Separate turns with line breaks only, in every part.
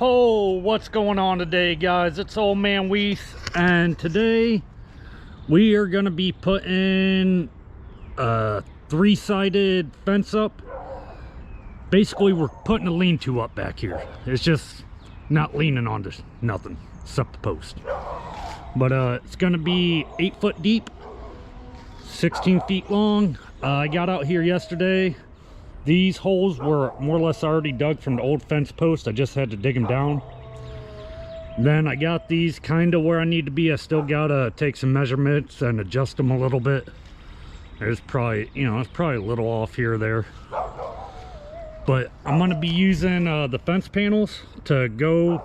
Ho, what's going on today, guys? It's Old Man Weath, and today we are going to be putting a three-sided fence up. Basically, we're putting a lean-to up back here. It's just not leaning onto nothing except the post. But it's going to be 8 foot deep, 16 feet long. I got out here yesterday. These holes were more or less already dug from the old fence post. I just had to dig them down. Then I got these kind of where I need to be. I still gotta take some measurements and adjust them a little bit. There's probably, it's probably a little off here or there. But I'm gonna be using the fence panels to go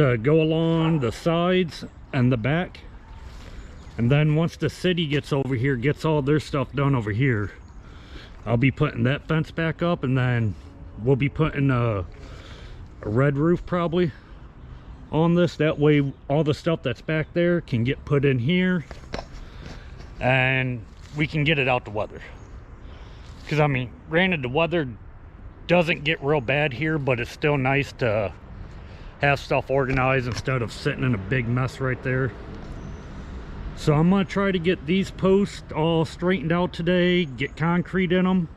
along the sides and the back. And then once the city gets over here, gets all their stuff done over here, I'll be putting that fence back up, and then we'll be putting a red roof probably on this. That way all the stuff that's back there can get put in here and we can get it out the weather. Because I mean, granted, the weather doesn't get real bad here, but it's still nice to have stuff organized instead of sitting in a big mess right there. So I'm going to try to get these posts all straightened out today, get concrete in them,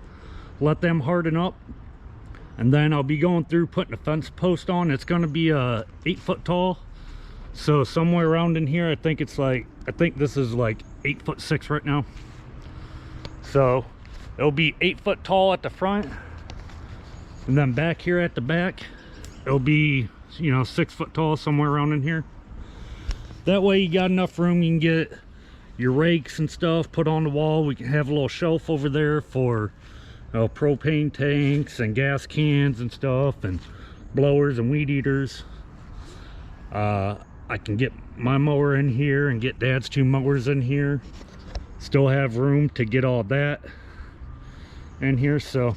let them harden up, and then I'll be going through putting a fence post on. It's going to be 8 foot tall, so somewhere around in here, I think this is like 8'6" right now. So it'll be 8 foot tall at the front, and then back here at the back, it'll be 6 foot tall, somewhere around in here. That way you got enough room, you can get your rakes and stuff put on the wall. We can have a little shelf over there for propane tanks and gas cans and stuff, and blowers and weed eaters. I can get my mower in here and get Dad's 2 mowers in here. Still have room to get all that in here. So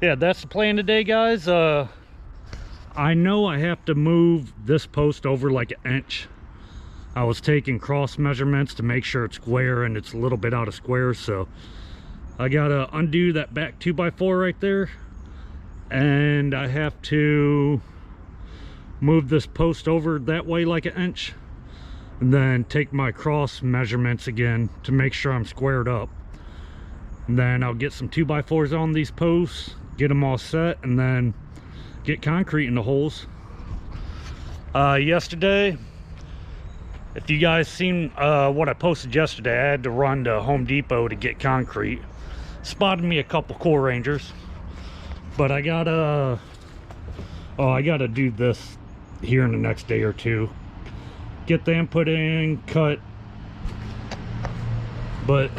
yeah, that's the plan today, guys. I know I have to move this post over like an inch. I was taking cross measurements to make sure it's square, and it's a little bit out of square, so I gotta undo that back 2x4 right there, and I have to move this post over that way like an inch, and then take my cross measurements again to make sure I'm squared up. And then I'll get some 2x4s on these posts, get them all set, and then get concrete in the holes. Yesterday, if you guys seen what I posted yesterday, I had to run to Home Depot to get concrete. Spotted me a couple Core Rangers, but I gotta do this here in the next day or two. Get them put in, cut. But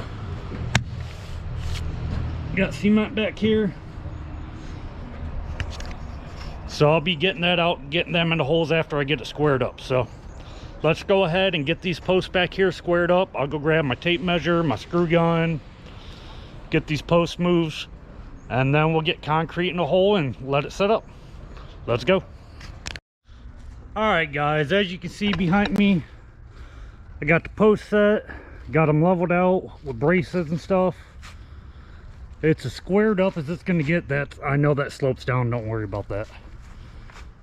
got cement back here. So I'll be getting that out, getting them in the holes after I get it squared up. So let's go ahead and get these posts back here squared up. I'll go grab my tape measure, my screw gun, get these posts moved, and then we'll get concrete in the hole and let it set up. Let's go. All right, guys, as you can see behind me, I got the post set, got them leveled out with braces and stuff. It's as squared up as it's going to get. I know that slopes down, don't worry about that.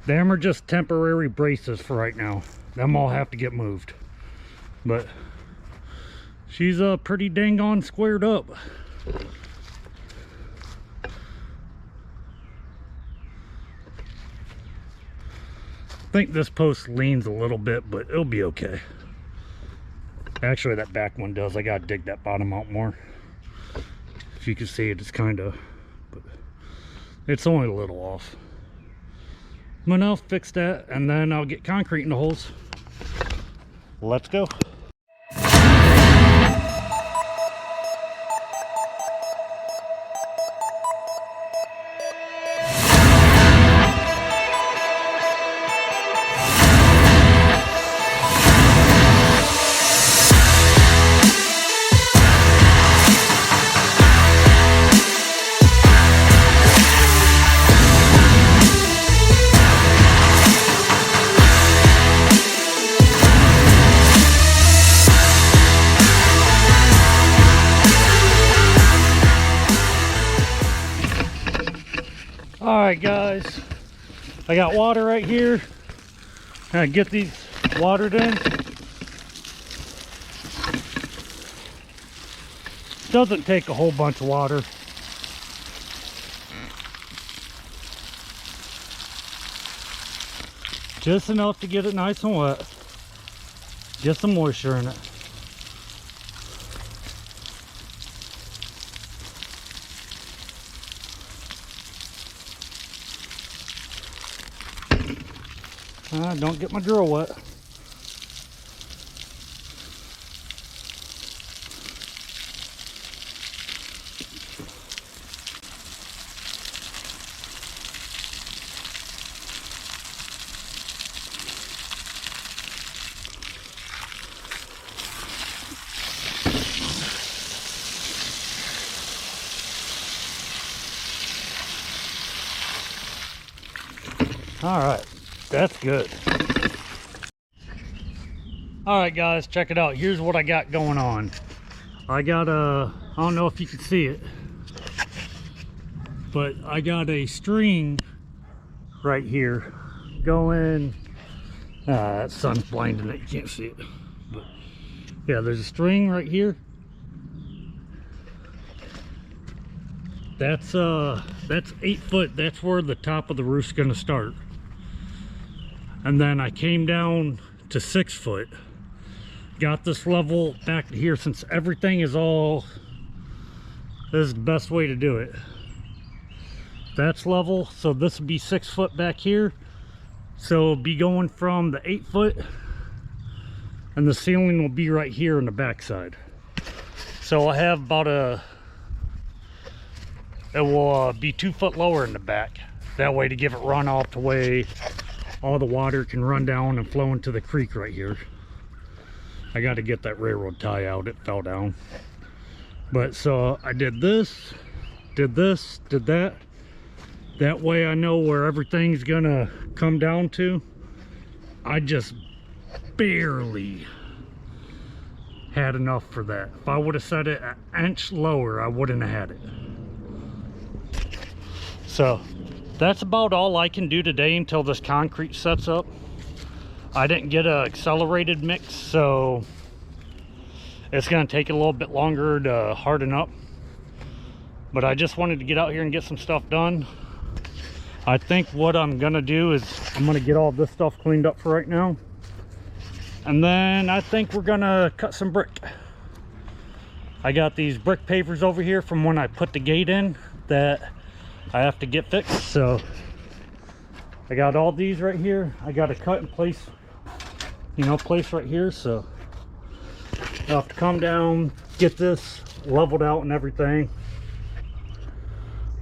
Them are just temporary braces for right now. Them all have to get moved. But she's pretty dang on squared up. I think this post leans a little bit, but it'll be okay. Actually, that back one does. I gotta dig that bottom out more. If you can see it, it's kind of, but it's only a little off. But I'll fix that, and then I'll get concrete in the holes. Let's go. Alright guys, I got water right here. I get these watered in. Doesn't take a whole bunch of water. Just enough to get it nice and wet. Get some moisture in it. Don't get my drill wet. All right, that's good. All right, guys, check it out. Here's what I got going on. I got I don't know if you can see it, but I got a string right here going. That sun's blinding it, you can't see it. But yeah, there's a string right here. That's 8 foot. That's where the top of the roof's gonna start. And then I came down to 6 foot. Got this level back to here. Since everything is all, this is the best way to do it. That's level, so this would be 6 foot back here. So it'll be going from the 8 foot, and the ceiling will be right here on the back side. So I have about it will be 2 foot lower in the back. That way, to give it run off the way all the water can run down and flow into the creek right here. I got to get that railroad tie out, it fell down. But so I did this, did that. That way I know where everything's gonna come down to. I just barely had enough for that. If I would have set it an inch lower, I wouldn't have had it. So that's about all I can do today until this concrete sets up. I didn't get an accelerated mix, so it's going to take a little bit longer to harden up. But I just wanted to get out here and get some stuff done. I think what I'm going to do is I'm going to get all this stuff cleaned up for right now. And then I think we're going to cut some brick. I got these brick pavers over here from when I put the gate in that I have to get fixed. So I got all these right here. I got to cut in place, place right here. So I'll have to come down, get this leveled out and everything.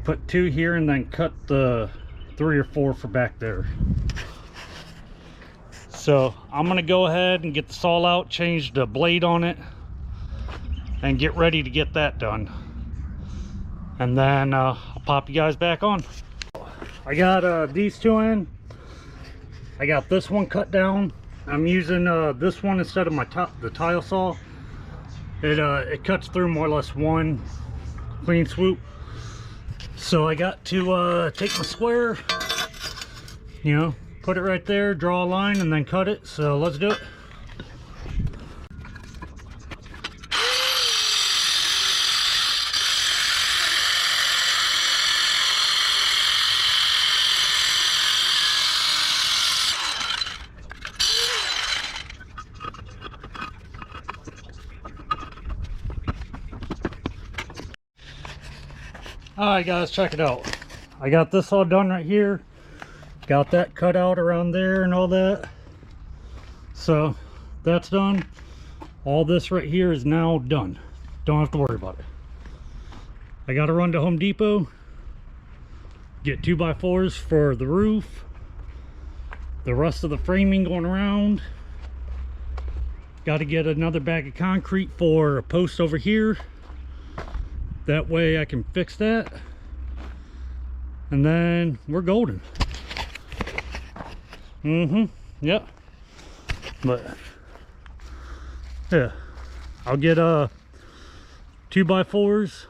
Put 2 here and then cut the 3 or 4 for back there. So I'm gonna go ahead and get the saw out, change the blade on it, and get ready to get that done. And then I'll pop you guys back on. I got these 2 in. I got this one cut down. I'm using this one instead of the tile saw. It cuts through more or less one clean swoop. So I got to take my square, put it right there, draw a line, and then cut it. So let's do it. Alright guys, check it out. I got this all done right here. Got that cut out around there and all that. So that's done. All this right here is now done. Don't have to worry about it. I got to run to Home Depot, get 2x4s for the roof, the rest of the framing going around. Got to get another bag of concrete for a post over here. That way I can fix that. And then we're golden. Yep. But yeah, I'll get 2x4s.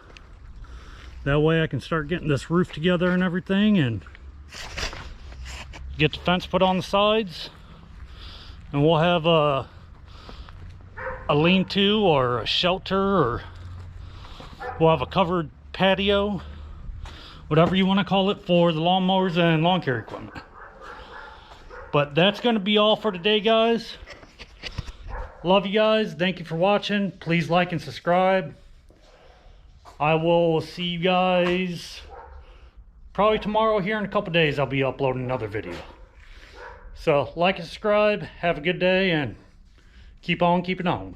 That way I can start getting this roof together and everything, and get the fence put on the sides, and we'll have a lean-to or a shelter, or we'll have a covered patio, whatever you want to call it, for the lawnmowers and lawn care equipment. But that's going to be all for today, guys. Love you guys. Thank you for watching. Please like and subscribe. I will see you guys probably tomorrow. Here in a couple days I'll be uploading another video. So like and subscribe. Have a good day and keep on keeping on.